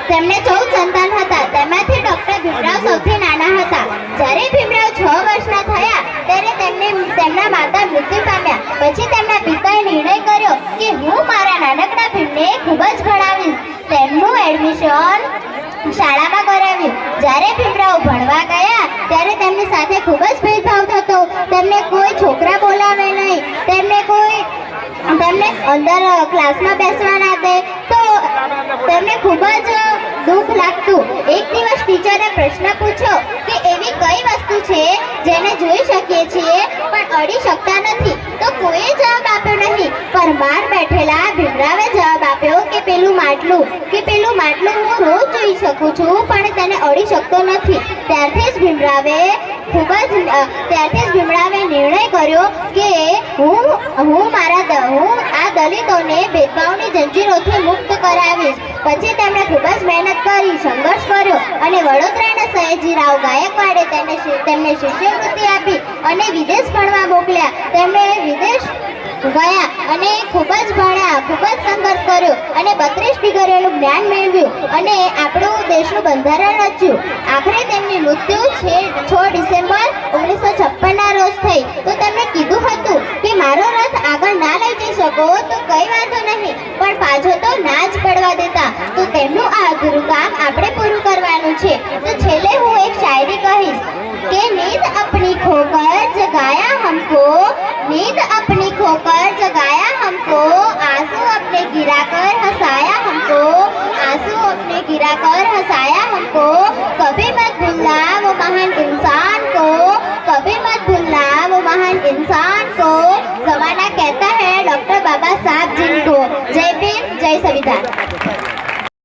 તેમને 14 સંતાન હતા. તેમાંથી ડોક્ટર ભીમરાવ સૌથી નાના હતા. જ્યારે ભીમરાવ 6 વર્ષના થયા ત્યારે તેમના માતા મૃત્યુ પામ્યા. પછી તેમના પિતાએ નિર્ણય કર્યો કે હું મારા નાનકડા ભીમને ખૂબ જ ભણાવીશ. તેમનું એડમિશન શાળામાં કરાવ્યું. જ્યારે ભીમરાવ ભણવા ગયા ત્યારે તેમની સાથે ખૂબ જ ભેદભાવ થતો. તેમને કોઈ છોકરા બોલાવે નહીં, તેમને અંદર ક્લાસમાં બેસવા ના દે, તો તેમને ખૂબ જ દુઃખ લાગતું. એક દિવસ ટીચરે પ્રશ્ન પૂછ્યો કે એવી કઈ વસ્તુ છે જેને જોઈ શકીએ છીએ પણ અડી શકતા નથી? તો કોઈએ જવાબ આપ્યો નહીં. પર બહાર બેઠેલા ભીમરાવે જવાબ આપ્યો કે પેલું માટલું હું રોજ જોઈ શકું છું પણ તેને અડી શકતો નથી. ત્યારથી જ ભીમરાવે નિર્ણય કર્યો કે હું આ દલિતોને ભેદભાવની જંજીરોથી મુક્ત કરાવીશ. પછી તેમણે ખૂબ જ મહેનત કરી, સંઘર્ષ કર્યો અને વડોદરાના સયાજીરાવ ગાયકવાડે તેમને શિષ્યવૃત્તિ આપી અને વિદેશ ભણવા મોકલ્યા. તેમણે વિદેશ ગયા અને ખૂબ જ ભણ્યા, ખૂબ જ સંઘર્ષ કર્યો અને 32 ડિગ્રીઓનું જ્ઞાન મેળવ્યું અને આપણું દેશનું બંધારણ રચ્યું. આખરે તેમની મૃત્યુ 6 ડિસેમ્બર 1956ના રોજ થઈ. તો તેમણે કીધું હતું કે મારો રથ આગળ ના લઈ જઈ શકો તો કઈ વાંધો નહીં, પણ પાછો તો ના જ પડવા દેતા. તો તેમનું આ અધૂરું કામ આપણે પૂરું કરવાનું છે. તો છેલ્લે હું એક શાયરી કહીશ કે नींद अपनी खोकर जगाया हमको, नींद अपनी खोकर जगाया हमको, आंसू अपने गिराकर हंसाया हमको, आंसू अपने गिराकर हंसाया